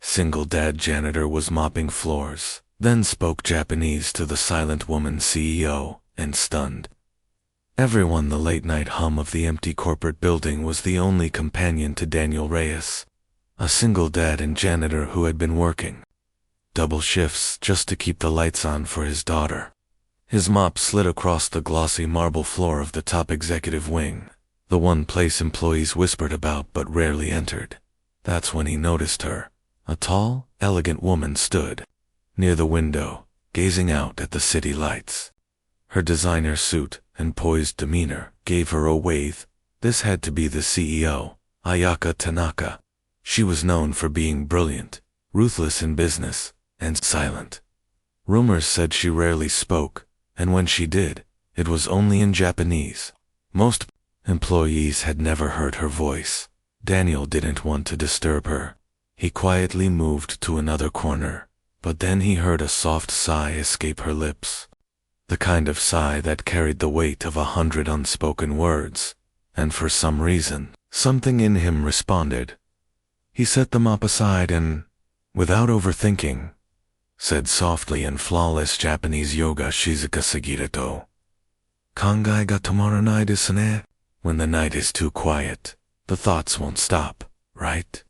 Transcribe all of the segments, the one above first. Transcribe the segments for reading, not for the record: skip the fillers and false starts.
Single dad janitor was mopping floors, then spoke Japanese to the silent woman CEO, and stunned everyone. The late-night hum of the empty corporate building was the only companion to Daniel Reyes, a single dad and janitor who had been working double shifts just to keep the lights on for his daughter. His mop slid across the glossy marble floor of the top executive wing, the one place employees whispered about but rarely entered. That's when he noticed her. A tall, elegant woman stood near the window, gazing out at the city lights. Her designer suit and poised demeanor gave her away. This had to be the CEO, Ayaka Tanaka. She was known for being brilliant, ruthless in business, and silent. Rumors said she rarely spoke, and when she did, it was only in Japanese. Most employees had never heard her voice. Daniel didn't want to disturb her. He quietly moved to another corner, but then he heard a soft sigh escape her lips. The kind of sigh that carried the weight of 100 unspoken words, and for some reason, something in him responded. He set the mop aside and, without overthinking, said softly in flawless Japanese, "Yoga shizuka sugiru to kangai ga tomaranai desu ne." When the night is too quiet, the thoughts won't stop, right?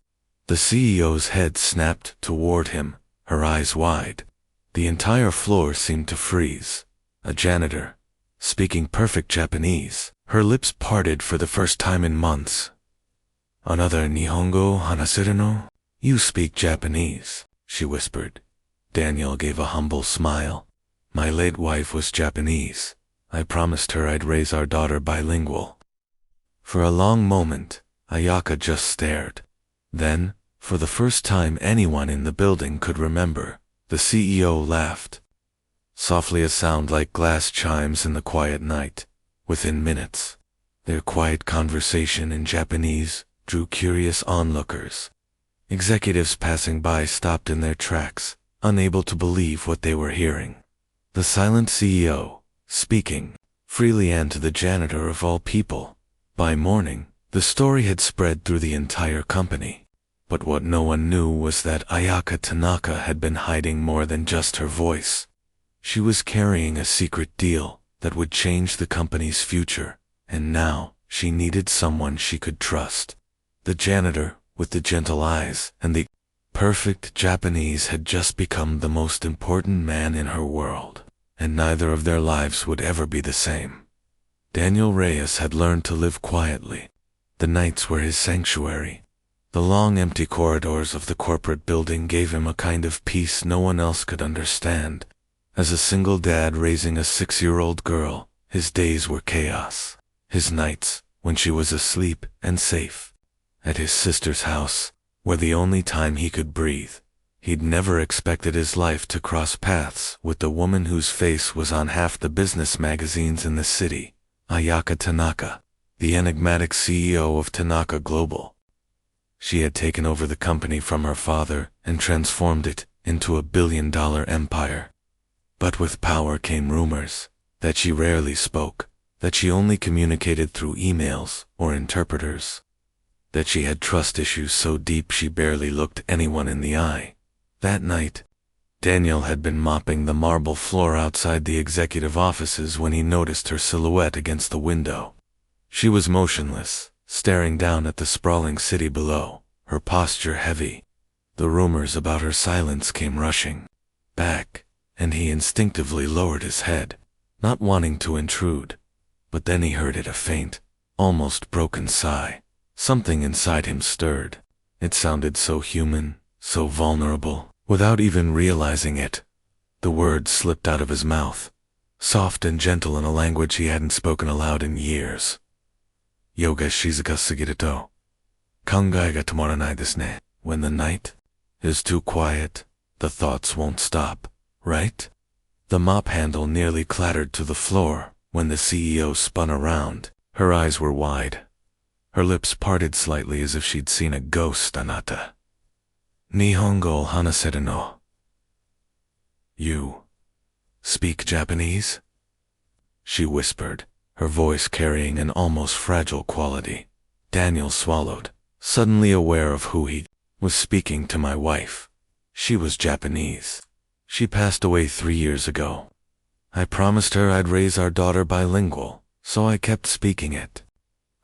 The CEO's head snapped toward him, her eyes wide. The entire floor seemed to freeze. A janitor, speaking perfect Japanese, her lips parted for the first time in months. "Another Nihongo hanaseru no?" "You speak Japanese," she whispered. Daniel gave a humble smile. "My late wife was Japanese. I promised her I'd raise our daughter bilingual." For a long moment, Ayaka just stared. Then, for the first time anyone in the building could remember, the CEO laughed. Softly, a sound like glass chimes in the quiet night. Within minutes, their quiet conversation in Japanese drew curious onlookers. Executives passing by stopped in their tracks, unable to believe what they were hearing. The silent CEO, speaking freely, and to the janitor of all people. By morning, the story had spread through the entire company. But what no one knew was that Ayaka Tanaka had been hiding more than just her voice. She was carrying a secret deal that would change the company's future, and now she needed someone she could trust. The janitor, with the gentle eyes and the perfect Japanese, had just become the most important man in her world, and neither of their lives would ever be the same. Daniel Reyes had learned to live quietly. The nights were his sanctuary. The long empty corridors of the corporate building gave him a kind of peace no one else could understand. As a single dad raising a 6-year-old girl, his days were chaos. His nights, when she was asleep and safe, at his sister's house, were the only time he could breathe. He'd never expected his life to cross paths with the woman whose face was on half the business magazines in the city, Ayaka Tanaka, the enigmatic CEO of Tanaka Global. She had taken over the company from her father and transformed it into a billion-dollar empire. But with power came rumors that she rarely spoke, that she only communicated through emails or interpreters, that she had trust issues so deep she barely looked anyone in the eye. That night, Daniel had been mopping the marble floor outside the executive offices when he noticed her silhouette against the window. She was motionless, staring down at the sprawling city below, her posture heavy. The rumors about her silence came rushing back, and he instinctively lowered his head, not wanting to intrude. But then he heard it, a faint, almost broken sigh. Something inside him stirred. It sounded so human, so vulnerable. Without even realizing it, the words slipped out of his mouth, soft and gentle in a language he hadn't spoken aloud in years. "Yoga shizuka sugiru to kangai ga tomaranai desu ne." When the night is too quiet, the thoughts won't stop, right? The mop handle nearly clattered to the floor when the CEO spun around. Her eyes were wide. Her lips parted slightly as if she'd seen a ghost. "Anata Nihongo hanaseru no?" "You speak Japanese?" she whispered, her voice carrying an almost fragile quality. Daniel swallowed, suddenly aware of who he was. "Speaking to my wife," She was Japanese. She passed away 3 years ago. I promised her I'd raise our daughter bilingual, so I kept speaking it.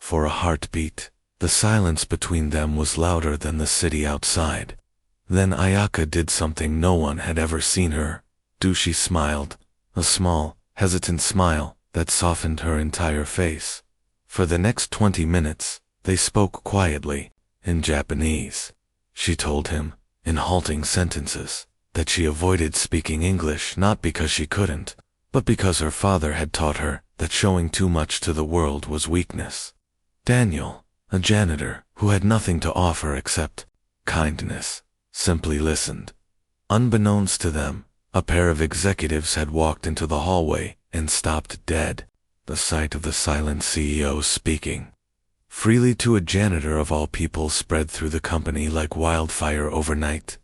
For a heartbeat, the silence between them was louder than the city outside. Then Ayaka did something no one had ever seen her do. She smiled, a small, hesitant smile that softened her entire face. For the next 20 minutes, they spoke quietly, in Japanese. She told him, in halting sentences, that she avoided speaking English not because she couldn't, but because her father had taught her that showing too much to the world was weakness. Daniel, a janitor who had nothing to offer except kindness, simply listened. Unbeknownst to them, a pair of executives had walked into the hallway and stopped dead. The sight of the silent CEO speaking freely to a janitor of all people spread through the company like wildfire overnight.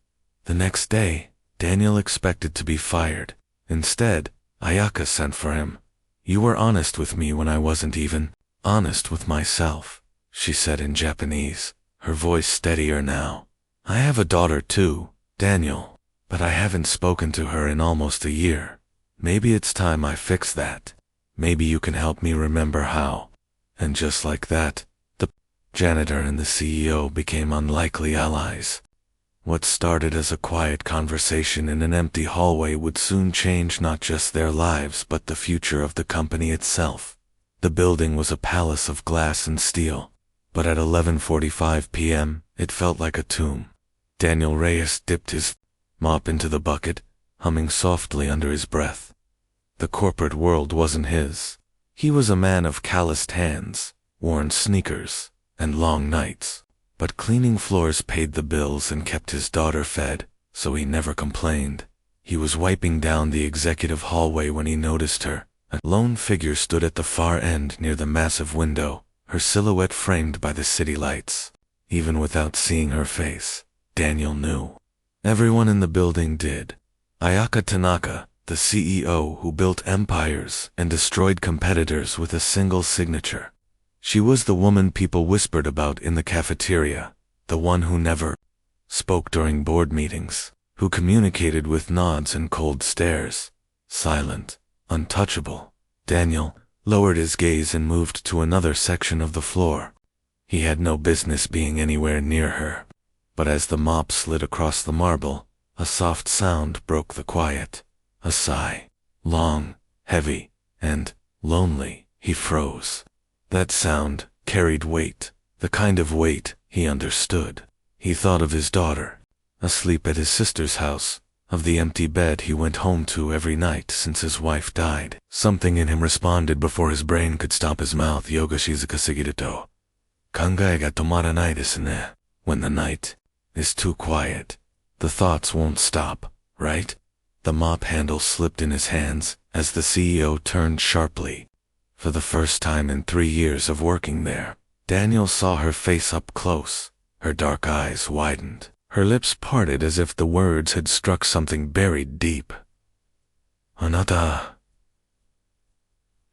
The next day, Daniel expected to be fired. Instead, Ayaka sent for him. "You were honest with me when I wasn't even honest with myself," she said in Japanese, her voice steadier now. "I have a daughter too, Daniel, but I haven't spoken to her in almost a year. Maybe it's time I fix that. Maybe you can help me remember how." And just like that, the janitor and the CEO became unlikely allies. What started as a quiet conversation in an empty hallway would soon change not just their lives but the future of the company itself. The building was a palace of glass and steel, but at 11:45 p.m., it felt like a tomb. Daniel Reyes dipped his mop into the bucket, humming softly under his breath. The corporate world wasn't his. He was a man of calloused hands, worn sneakers, and long nights. But cleaning floors paid the bills and kept his daughter fed, so he never complained. He was wiping down the executive hallway when he noticed her. A lone figure stood at the far end near the massive window, her silhouette framed by the city lights. Even without seeing her face, Daniel knew. Everyone in the building did. Ayaka Tanaka, the CEO who built empires and destroyed competitors with a single signature. She was the woman people whispered about in the cafeteria, the one who never spoke during board meetings, who communicated with nods and cold stares. Silent, untouchable. Daniel lowered his gaze and moved to another section of the floor. He had no business being anywhere near her. But as the mop slid across the marble, a soft sound broke the quiet. A sigh. Long, heavy, and lonely. He froze. That sound carried weight, the kind of weight he understood. He thought of his daughter, asleep at his sister's house, of the empty bed he went home to every night since his wife died. Something in him responded before his brain could stop his mouth. Yoga shizuka sugiru to kangai ga tomaranai desu ne. When the night is too quiet, the thoughts won't stop, right? The mop handle slipped in his hands as the CEO turned sharply. For the first time in 3 years of working there, Daniel saw her face up close. Her dark eyes widened. Her lips parted as if the words had struck something buried deep. "Anata,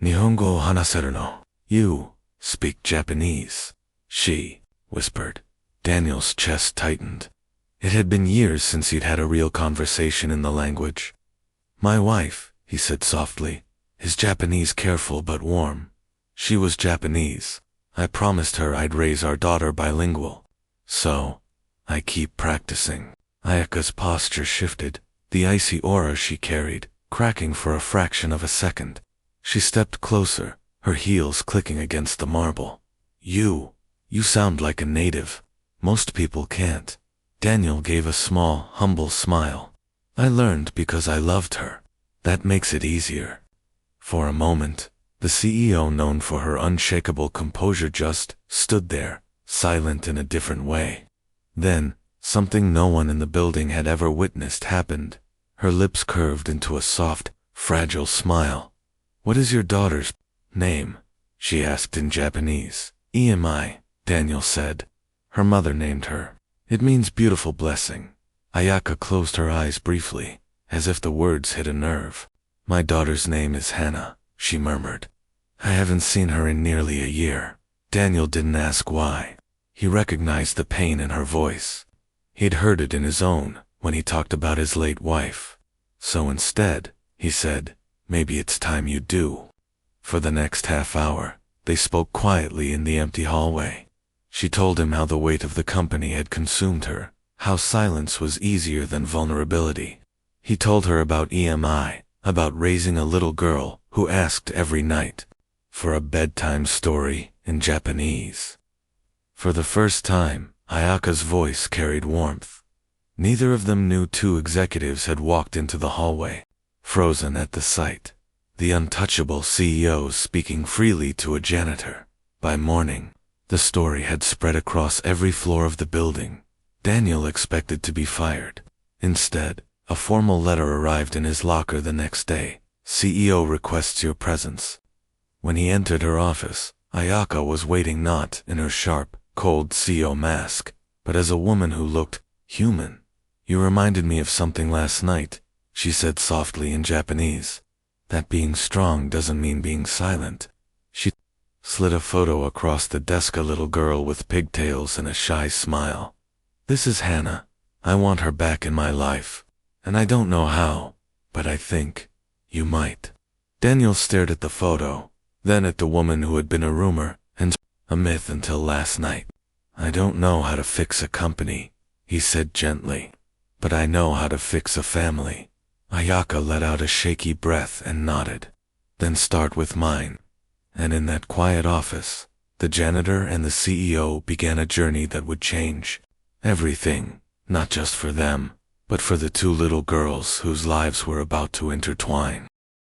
Nihongo o hanaseru no?" "You speak Japanese," she whispered. Daniel's chest tightened. It had been years since he'd had a real conversation in the language. "My wife," he said softly, "is Japanese, careful but warm. She was Japanese. I promised her I'd raise our daughter bilingual. So, I keep practicing." Ayaka's posture shifted, the icy aura she carried cracking for a fraction of a second. She stepped closer, her heels clicking against the marble. You sound like a native. Most people can't." Daniel gave a small, humble smile. "I learned because I loved her. That makes it easier." For a moment, the CEO, known for her unshakable composure, just stood there, silent in a different way. Then, something no one in the building had ever witnessed happened. Her lips curved into a soft, fragile smile. "What is your daughter's name?" she asked in Japanese. "Emi," Daniel said. "Her mother named her. It means beautiful blessing." Ayaka closed her eyes briefly, as if the words hit a nerve. "My daughter's name is Hannah," she murmured. "I haven't seen her in nearly a year." Daniel didn't ask why. He recognized the pain in her voice. He'd heard it in his own, when he talked about his late wife. So instead, he said, maybe it's time you do. For the next half hour, they spoke quietly in the empty hallway. She told him how the weight of the company had consumed her, how silence was easier than vulnerability. He told her about EMI, about raising a little girl who asked every night for a bedtime story in Japanese. For the first time, Ayaka's voice carried warmth. Neither of them knew two executives had walked into the hallway, frozen at the sight. The untouchable CEO speaking freely to a janitor. By morning, the story had spread across every floor of the building. Daniel expected to be fired. Instead, a formal letter arrived in his locker the next day. CEO requests your presence. When he entered her office, Ayaka was waiting not in her sharp, cold CEO mask, but as a woman who looked human. You reminded me of something last night, she said softly in Japanese. That being strong doesn't mean being silent. She slid a photo across the desk, a little girl with pigtails and a shy smile. This is Hannah. I want her back in my life. And I don't know how, but I think you might. Daniel stared at the photo, then at the woman who had been a rumor and a myth until last night. I don't know how to fix a company, he said gently, but I know how to fix a family. Ayaka let out a shaky breath and nodded. Then start with mine. And in that quiet office, the janitor and the CEO began a journey that would change everything, not just for them, but for the two little girls whose lives were about to intertwine.